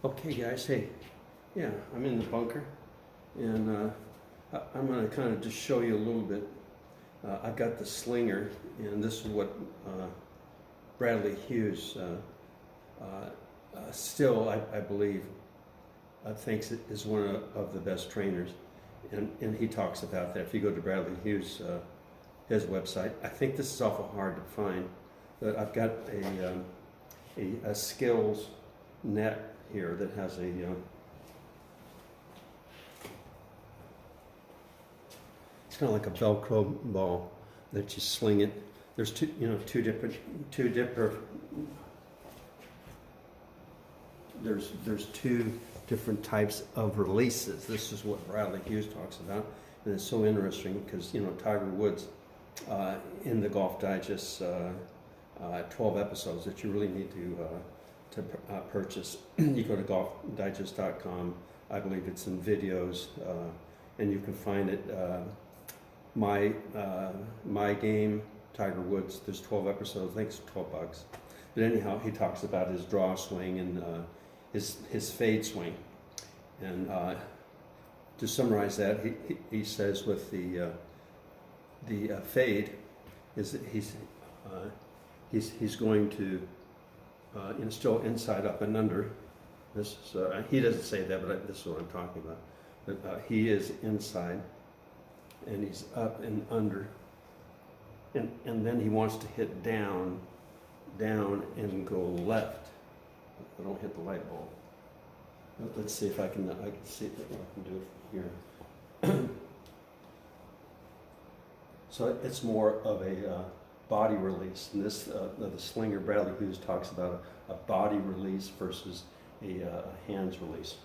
Okay guys, hey, yeah, I'm in the bunker and I'm going to kind of just show you a little bit. I've got the slinger, and this is what Bradley Hughes still, I believe, thinks it is one of the best trainers, and he talks about that. If you go to Bradley Hughes, his website, I think this is awful hard to find, but I've got a skills net here that has a it's kind of like a Velcro ball that you sling it. There's two different there's two different types of releases. This is what Bradley Hughes talks about, and it's so interesting because Tiger Woods in the Golf Digest 12 episodes that you really need to purchase. You go to golfdigest.com. I believe it's in videos, and you can find it. My game, Tiger Woods. There's 12 episodes. I think it's $12. But anyhow, he talks about his draw swing and his fade swing. And to summarize that, he says with the fade is that he's going to still inside, up, and under. This is, he doesn't say that, but this is what I'm talking about. But he is inside, and he's up and under, and then he wants to hit down, and go left. I don't hit the light bulb. Let's see if I can see if I can do it here. So it's more of a body release, and this the slinger Bradley Hughes talks about a body release versus a hands release.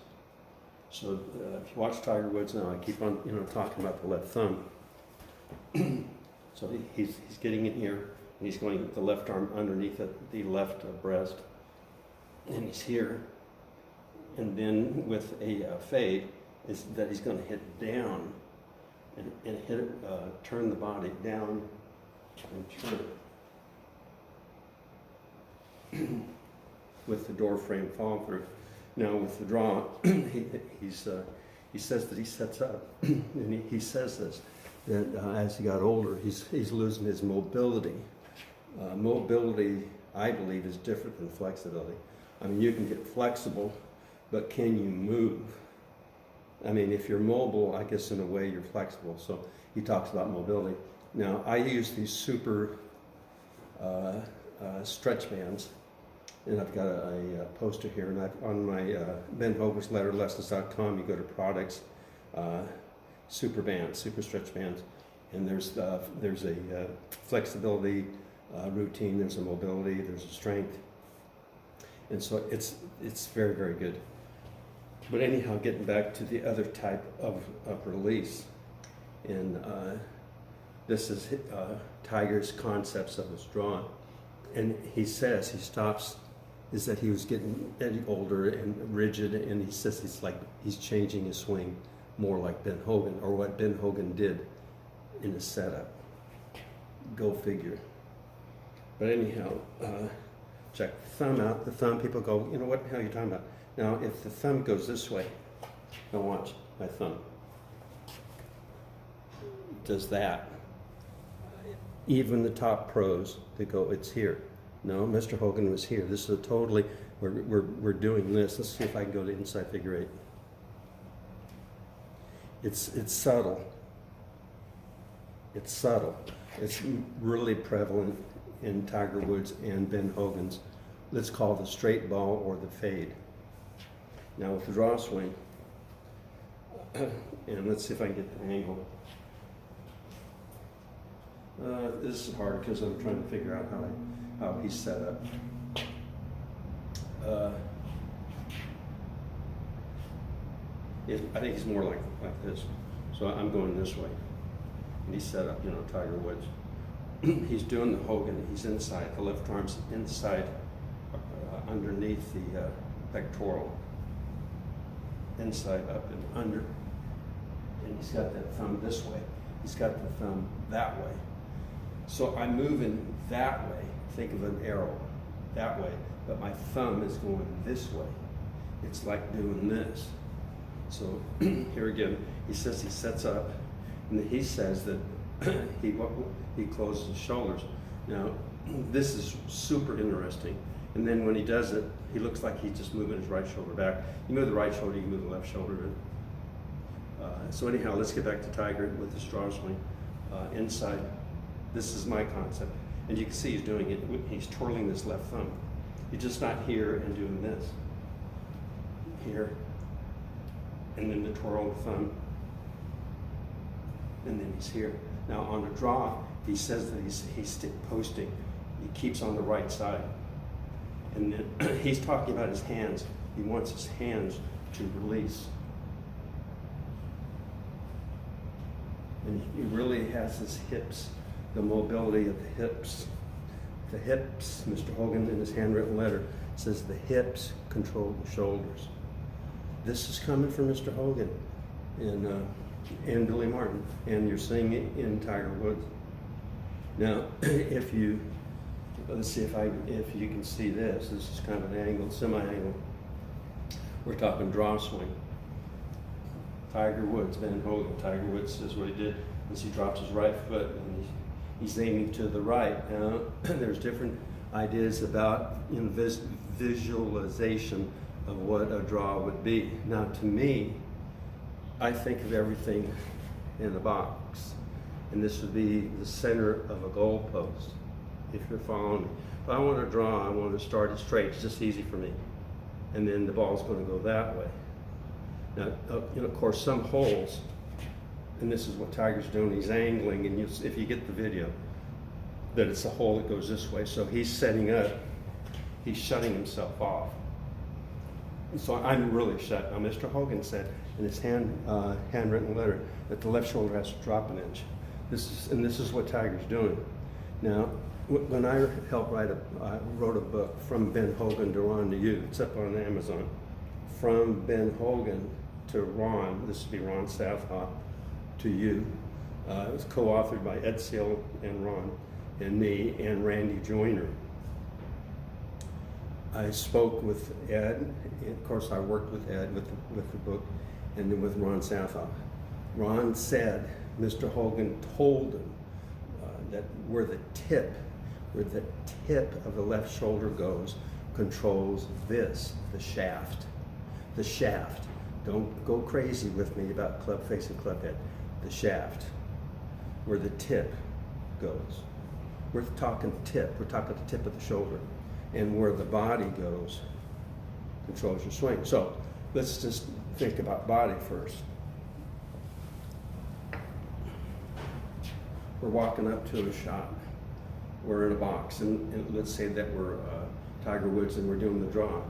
So if you watch Tiger Woods now, I keep on talking about the left thumb. So he's getting in here, and he's going the left arm underneath the left breast, and he's here. And then with a fade, is that he's going to hit down and hit it, turn the body down and turn with the door frame fall through. Now with the draw, he says that he sets up, and he says this, that as he got older, he's losing his mobility. Mobility, I believe, is different than flexibility. I mean, you can get flexible, but can you move? I mean, if you're mobile, I guess in a way you're flexible. So he talks about mobility. Now, I use these super stretch bands, and I've got a poster here, and on my Ben Hogan's letterlessons.com, you go to products, super bands, super stretch bands, and there's a flexibility routine, there's a mobility, there's a strength, and so it's very, very good. But anyhow, getting back to the other type of release, and this is Tiger's concepts of his draw, and he says, he stops, is that he was getting older and rigid, and he says it's like he's changing his swing more like Ben Hogan, or what Ben Hogan did in his setup. Go figure. But anyhow, check the thumb out. The thumb, people go, what the hell are you talking about? Now, if the thumb goes this way, now watch my thumb. Does that. Even the top pros, they go, it's here. No, Mr. Hogan was here. This is a totally, we're doing this. Let's see if I can go to inside figure eight. It's subtle. It's subtle. It's really prevalent in Tiger Woods and Ben Hogan's. Let's call it the straight ball or the fade. Now with the draw swing, and let's see if I can get the angle. This is hard because I'm trying to figure out how he's set up. I think he's more like this. So I'm going this way, and he's set up, Tiger Woods. He's doing the Hogan. He's inside. The left arm's inside, underneath the pectoral. Inside, up, and under, and he's got that thumb this way. He's got the thumb that way. So I'm moving that way. Think of an arrow that way, but my thumb is going this way. it's like doing this. So here again, he says he sets up, and he says that he closes his shoulders. Now, this is super interesting. And then when he does it, he looks like he's just moving his right shoulder back. You move the right shoulder, you move the left shoulder in. So anyhow, let's get back to Tiger with the Downswing. Inside, this is my concept. And you can see he's doing it, he's twirling this left thumb. He's just not here and doing this. Here, and then the twirl of the thumb, and then he's here. Now on the draw, he says that he's stick posting. He keeps on the right side. And then he's talking about his hands. He wants his hands to release. And he really has his hips, the mobility of the hips. The hips, Mr. Hogan in his handwritten letter says the hips control the shoulders. This is coming from Mr. Hogan and Billy Martin, and you're seeing it in Tiger Woods. Now, if you, let's see if you can see this. This is kind of an angle, semi-angle. We're talking Downswing. Tiger Woods, Ben Hogan. Tiger Woods says what he did is he drops his right foot and he's aiming to the right. Now, there's different ideas about visualization of what a draw would be. Now, to me, I think of everything in a box, and this would be the center of a goal post, if you're following me. If I want to draw, I want to start it straight. It's just easy for me. And then the ball's going to go that way. Now, of course, some holes, and this is what Tiger's doing, he's angling, and if you get the video, that it's a hole that goes this way. So he's setting up, he's shutting himself off. So I'm really shut. Now, Mr. Hogan said in his handwritten letter that the left shoulder has to drop an inch. This is what Tiger's doing. Now, when I helped I wrote a book, From Ben Hogan to Ron to You. It's up on Amazon. From Ben Hogan to Ron, this would be Ron Southall, to you. It was co-authored by Ed Seal and Ron, and me, and Randy Joyner. I spoke with Ed. Of course, I worked with Ed with the book, and then with Ron Southall. Ron said Mr. Hogan told him that where the tip of the left shoulder goes controls this, the shaft. The shaft. Don't go crazy with me about club face and club head. The shaft, where the tip goes. We're talking tip. We're talking the tip of the shoulder. And where the body goes controls your swing. So let's just think about body first. We're walking up to a shot. We're in a box, and let's say that we're Tiger Woods and we're doing the draw.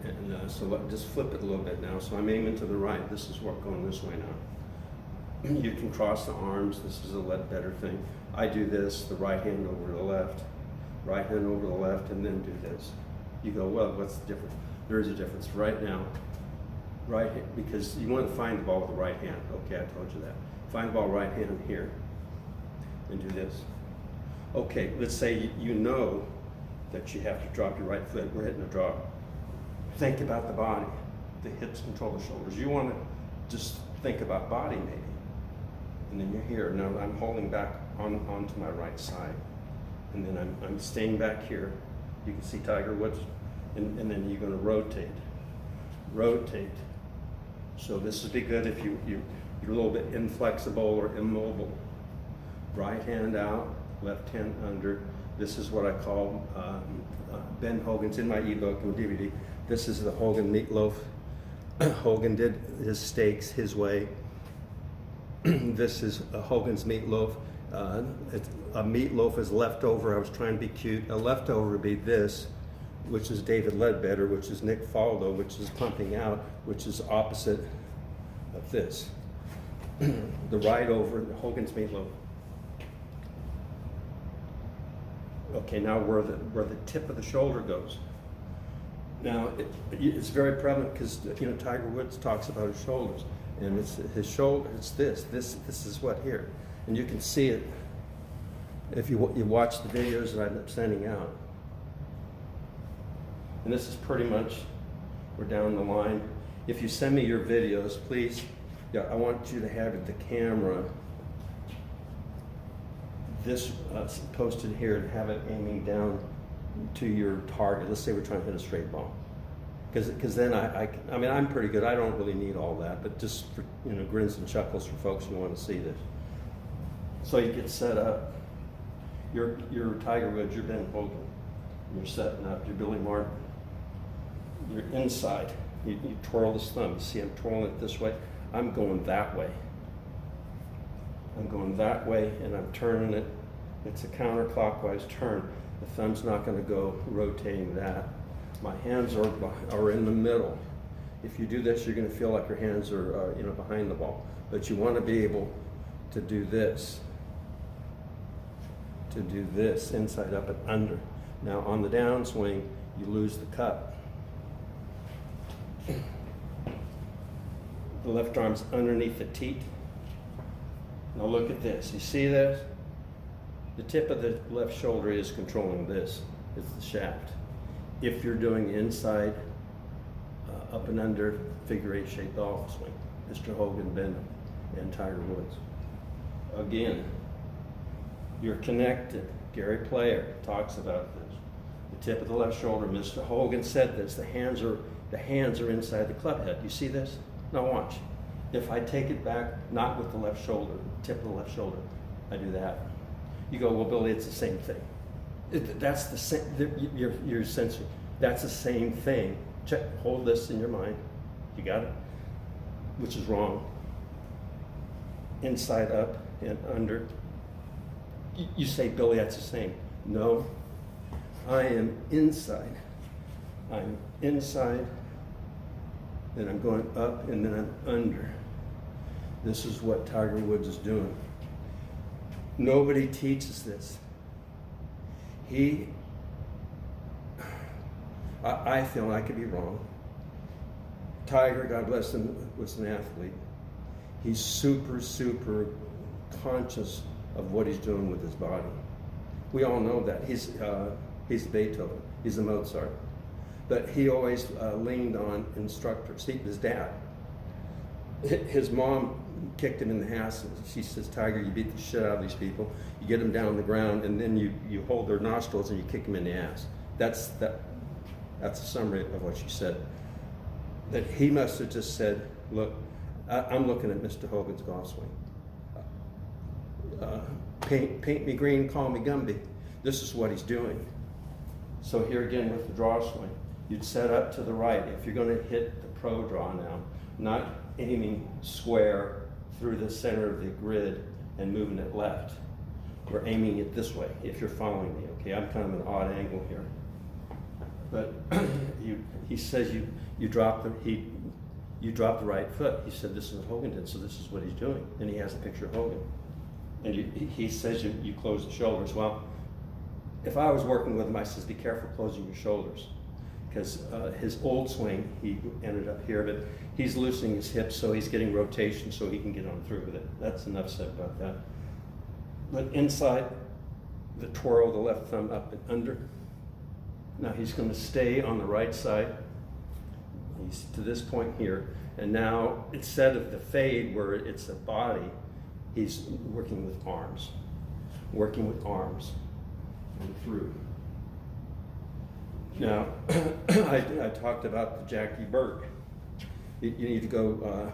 And so just flip it a little bit now. So I'm aiming to the right. This is what going this way now. You can cross the arms. This is a better thing. I do this, the right hand over the left, right hand over the left, and then do this. You go, well, what's the difference? There is a difference. Right now, right hand, because you want to find the ball with the right hand. Okay, I told you that. Find the ball right hand here, and do this. Okay, let's say you know that you have to drop your right foot. We're hitting a draw. Think about the body. The hips control the shoulders. You want to just think about body maybe. And then you're here. Now I'm holding back onto my right side. And then I'm staying back here. You can see Tiger Woods. And then you're going to rotate. Rotate. So this would be good if you're a little bit inflexible or immobile. Right hand out, left hand under. This is what I call Ben Hogan's in my ebook and DVD. This is the Hogan meatloaf. Hogan did his steaks his way. This is Hogan's meatloaf. A meatloaf is leftover. I was trying to be cute. A leftover would be this, which is David Ledbetter, which is Nick Faldo, which is pumping out, which is opposite of this. The right over, Hogan's meatloaf. Okay, now where the tip of the shoulder goes. Now it's very prevalent because Tiger Woods talks about his shoulders, and it's his shoulder. It's this is what here, and you can see it if you watch the videos that I'm sending out. And this is pretty much We're down the line. If you send me your videos, please, yeah, I want you to have the camera this posted here and have it aiming down to your target. Let's say we're trying to hit a straight ball. Because then I mean, I'm pretty good. I don't really need all that, but just for, you know, grins and chuckles for folks who want to see this. So you get set up. You're Tiger Woods, you're Ben Hogan. You're setting up, you're Billy Martin. You're inside. You twirl this thumb. You see I'm twirling it this way. I'm going that way. I'm going that way and I'm turning it. It's a counterclockwise turn. The thumb's not going to go rotating that. My hands are in the middle. If you do this, you're going to feel like your hands are you know, behind the ball. But you want to be able to do this. To do this, inside, up, and under. Now on the downswing, you lose the cup. The left arm's underneath the teat. Now look at this. You see this? The tip of the left shoulder is controlling this. It's the shaft. If you're doing inside, up and under, figure 8 shaped golf swing, Mr. Hogan, Ben, and Tiger Woods. Again, you're connected. Gary Player talks about this. The tip of the left shoulder. Mr. Hogan said this. The hands are inside the club head. You see this? Now watch. If I take it back, not with the left shoulder, tip of the left shoulder, I do that. You go, well, Billy, it's the same thing. That's the same. You're sensing. That's the same thing. Check. Hold this in your mind. You got it? Which is wrong. Inside, up, and under. You say, Billy, that's the same. No. I am inside. I'm inside. Then I'm going up, and then I'm under. This is what Tiger Woods is doing. Nobody teaches this. I feel, I could be wrong. Tiger, God bless him, was an athlete. He's super, super conscious of what he's doing with his body. We all know that. He's Beethoven, he's a Mozart. But he always leaned on instructors. His dad. His mom kicked him in the ass. She says, Tiger, you beat the shit out of these people. You get them down on the ground, and then you hold their nostrils and you kick them in the ass. That's a summary of what she said. That he must have just said, look, I'm looking at Mr. Hogan's golf swing. Paint me green, call me Gumby. This is what he's doing. So here again with the draw swing, you'd set up to the right. If you're going to hit the pro draw now, not aiming square through the center of the grid and moving it left. We're aiming it this way, if you're following me, okay? I'm kind of an odd angle here. But he says you drop the right foot. He said this is what Hogan did, so this is what he's doing. And he has a picture of Hogan. And he says you close the shoulders. Well, if I was working with him, I says, be careful closing your shoulders. Because his old swing, he ended up here, but he's loosening his hips, so he's getting rotation so he can get on through with it. That's enough said about that. But inside, the twirl, the left thumb up and under. Now he's going to stay on the right side. He's to this point here. And now, instead of the fade where it's a body, he's working with arms. Working with arms and through. Now, I talked about the Jackie Burke. You need to go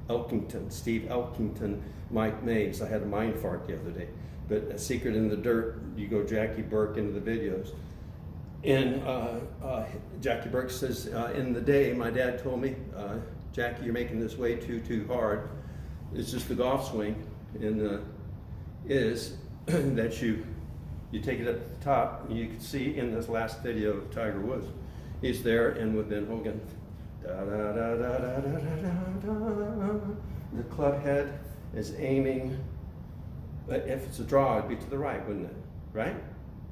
Elkington, Steve Elkington, Mike Mays. I had a mind fart the other day. But A Secret in the Dirt, you go Jackie Burke into the videos. And Jackie Burke says, in the day, my dad told me, Jackie, you're making this way too hard. It's just the golf swing. And is that you take it up to the top, and you can see in this last video of Tiger Woods, he's there, and with Ben Hogan, da, da, da, da, da, da, da, da. The club head is aiming, but if it's a draw, it'd be to the right, wouldn't it? Right?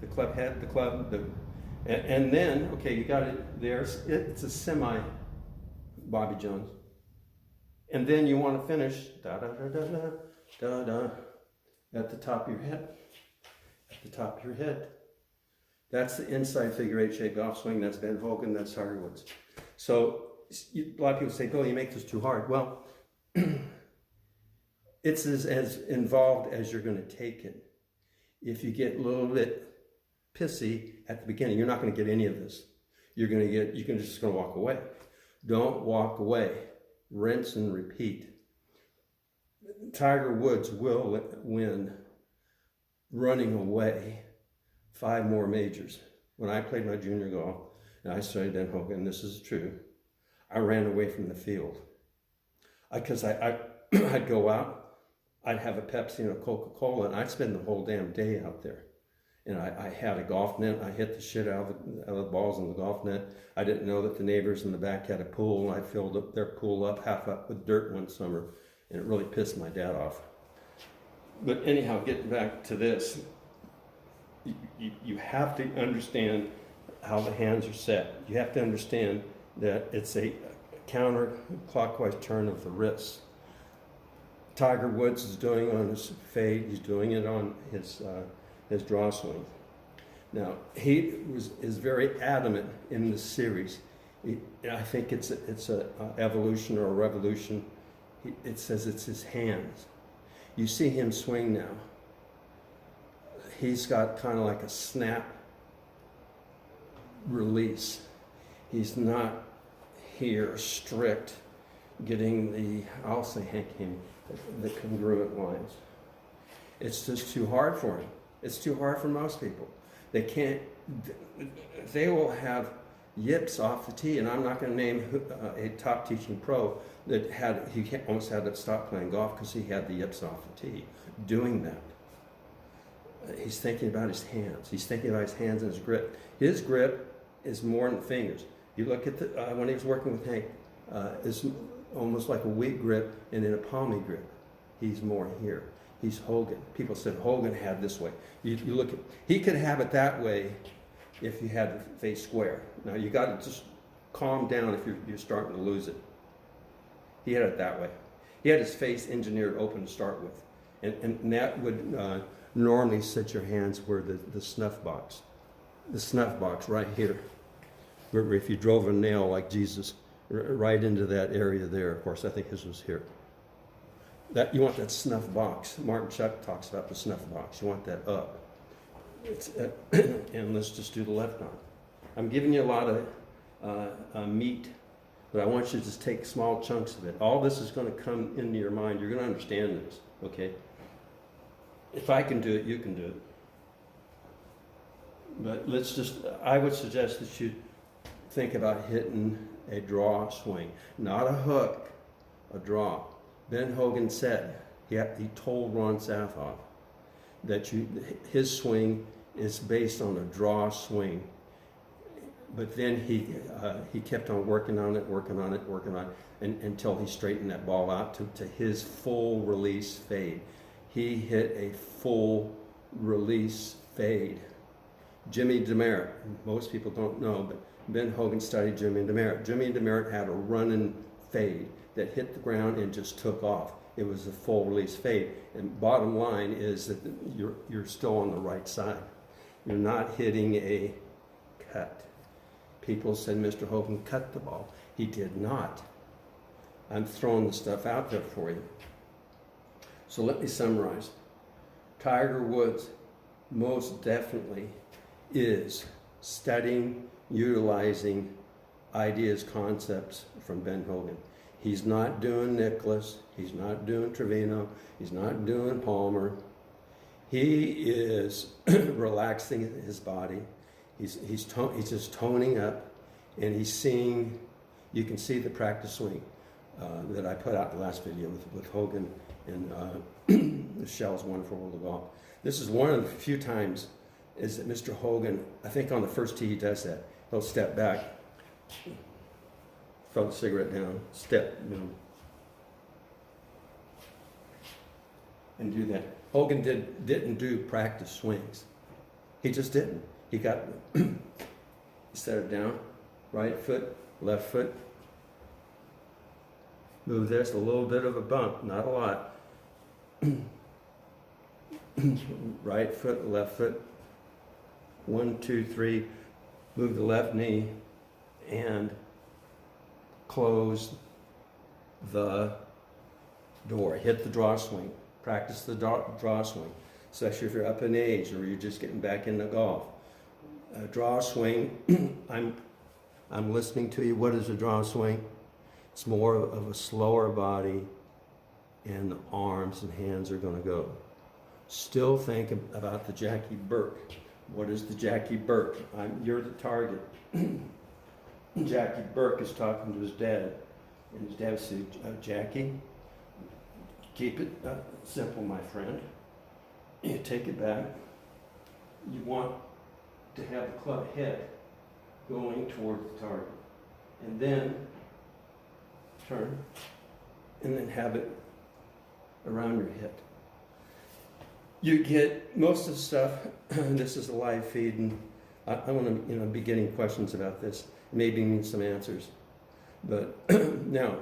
The club head, the club, and then, okay, you got it there, it's a semi Bobby Jones. And then you want to finish, da, da, da, da, da, da, da, at the top of your head. The top of your head. That's the inside figure 8 shape golf swing. That's Ben Hogan. That's Tiger Woods. So a lot of people say, Bill, you make this too hard. Well, it's as involved as you're going to take it. If you get a little bit pissy at the beginning, you're not going to get any of this. You're just going to walk away. Don't walk away. Rinse and repeat. Tiger Woods will win running away 5 more majors. When I played my junior golf, and I studied Ben Hogan, this is true, I ran away from the field. Because I'd go out, I'd have a Pepsi and a Coca-Cola, and I'd spend the whole damn day out there. And I had a golf net. I hit the shit out of the balls in the golf net. I didn't know that the neighbors in the back had a pool, and I filled up their pool up, half up with dirt one summer, and it really pissed my dad off. But anyhow, getting back to this, you have to understand how the hands are set. You have to understand that it's a counterclockwise turn of the wrists. Tiger Woods is doing on his fade. He doing it on his draw swing. Now, he is very adamant in the series. I think it's a evolution or a revolution. It says it's his hands. You see him swing now. He's got kind of like a snap release. He's not here strict, getting the congruent lines. It's just too hard for him. It's too hard for most people. They will have yips off the tee, and I'm not going to name a top teaching pro that he almost had to stop playing golf because he had the yips off the tee doing that. He's thinking about his hands. He's thinking about his hands and his grip. His grip is more than fingers. You look at when he was working with Hank, it's almost like a weak grip and then a palmy grip. He's more here. He's Hogan. People said Hogan had this way. You look at, he could have it that way if you had the face square. Now you got to just calm down if you're starting to lose it. He had it that way. He had his face engineered open to start with, and that would normally set your hands where the snuff box right here, where if you drove a nail like Jesus right into that area there. Of course, I think his was here. That you want that snuff box. Martin Chuck talks about the snuff box. You want that up. And let's just do the left arm. I'm giving you a lot of meat, but I want you to just take small chunks of it. All this is going to come into your mind. You're going to understand this, okay? If I can do it, you can do it. But I would suggest that you think about hitting a draw swing, not a hook, a draw. Ben Hogan said, he told Ron Safoff that his swing is based on a draw swing. But then he kept on working on it, until he straightened that ball out to his full release fade. He hit a full release fade. Jimmy DeMeritt, most people don't know, but Ben Hogan studied Jimmy DeMeritt. Jimmy DeMeritt had a running fade that hit the ground and just took off. It was a full release fade. And bottom line is that you're still on the right side. You're not hitting a cut. People said Mr. Hogan cut the ball. He did not. I'm throwing the stuff out there for you. So let me summarize. Tiger Woods most definitely is studying, utilizing ideas, concepts from Ben Hogan. He's not doing Nicklaus. He's not doing Trevino. He's not doing Palmer. He is relaxing his body. He's just toning up, and he's seeing. You can see the practice swing that I put out in the last video with Hogan and Michelle's Wonderful World of Golf. This is one of the few times is that Mr. Hogan, I think on the first tee he does that. He'll step back, throw the cigarette down, step, and do that. Hogan didn't do practice swings. He just didn't. He set it down, right foot, left foot. Move this, a little bit of a bump, not a lot. Right foot, left foot. 1, 2, 3. Move the left knee and close the door. Hit the draw swing. Practice the draw swing, especially if you're up in age or you're just getting back into golf. Draw swing, I'm listening to you. What is a draw swing? It's more of a slower body, and the arms and hands are going to go. Still think about the Jackie Burke. What is the Jackie Burke? You're the target. Jackie Burke is talking to his dad, and his dad said, Jackie, keep it simple, my friend. You take it back. You want to have the club head going toward the target, and then turn, and then have it around your hip. You get most of the stuff. This is a live feed, and I want to be getting questions about this. Maybe need some answers. But now,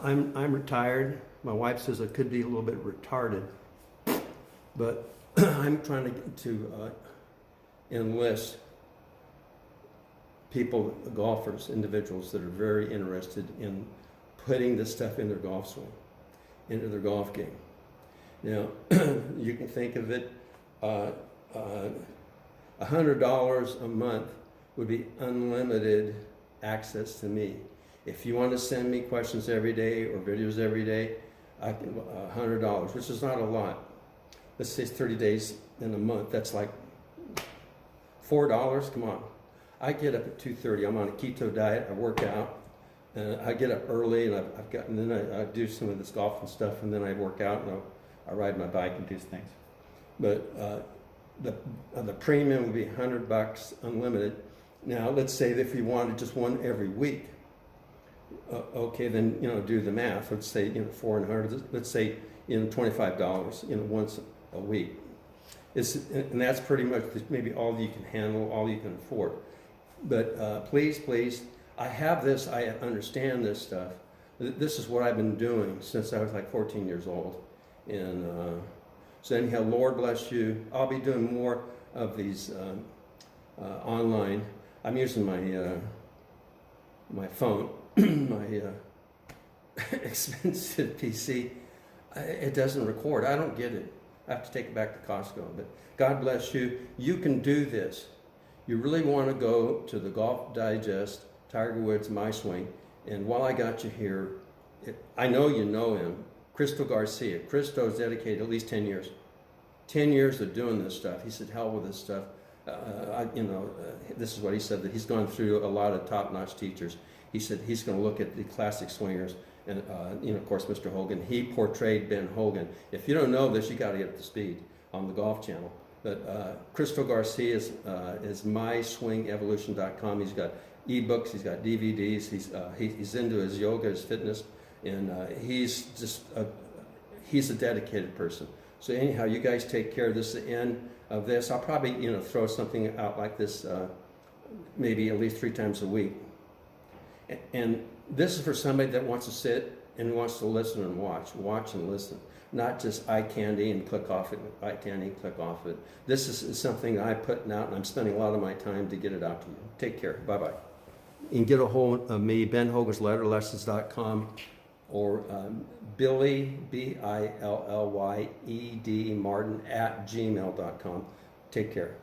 I'm retired. My wife says I could be a little bit retarded, but I'm trying to enlist people, golfers, individuals that are very interested in putting this stuff in their golf swing, into their golf game. Now, you can think of it, $100 a month would be unlimited access to me. If you want to send me questions every day or videos every day, I can $100, which is not a lot. Let's say it's 30 days in a month. That's like $4. Come on. I get up at 2:30. I'm on a keto diet. I work out. I get up early, and and then I do some of this golf and stuff, and then I work out, and I ride my bike and do things. But the premium would be $100 unlimited. Now, let's say that if you wanted just one every week, okay, then do the math. Let's say 4 and 100. Let's say $25 once a week. And that's pretty much maybe all you can handle, all you can afford. But please, I have this. I understand this stuff. This is what I've been doing since I was like 14 years old. And so anyhow, Lord bless you. I'll be doing more of these online. I'm using my phone, my expensive PC. It doesn't record. I don't get it. I have to take it back to Costco. But God bless you. You can do this. You really want to go to the Golf Digest, Tiger Woods, My Swing. And while I got you here, I know you know him, Cristo Garcia. Cristo is dedicated at least 10 years. 10 years of doing this stuff. He said, hell with this stuff. This is what he said, that he's gone through a lot of top-notch teachers. He said he's going to look at the classic swingers. And, of course, Mr. Hogan. He portrayed Ben Hogan. If you don't know this, you got to get up to speed on the Golf Channel. But Cristo Garcia is myswingevolution.com. He's got ebooks. He's got DVDs. He's into his yoga, his fitness, and he's a dedicated person. So anyhow, you guys take care. This is the end of this. I'll probably throw something out like this maybe at least 3 times a week. And this is for somebody that wants to sit and wants to listen and watch and listen, not just eye candy and click off it, eye candy and click off it. This is something I'm putting out, and I'm spending a lot of my time to get it out to you. Take care. Bye-bye. You can get a hold of me, benhogansletterlessons.com, or Billy, Billyed Martin @gmail.com. Take care.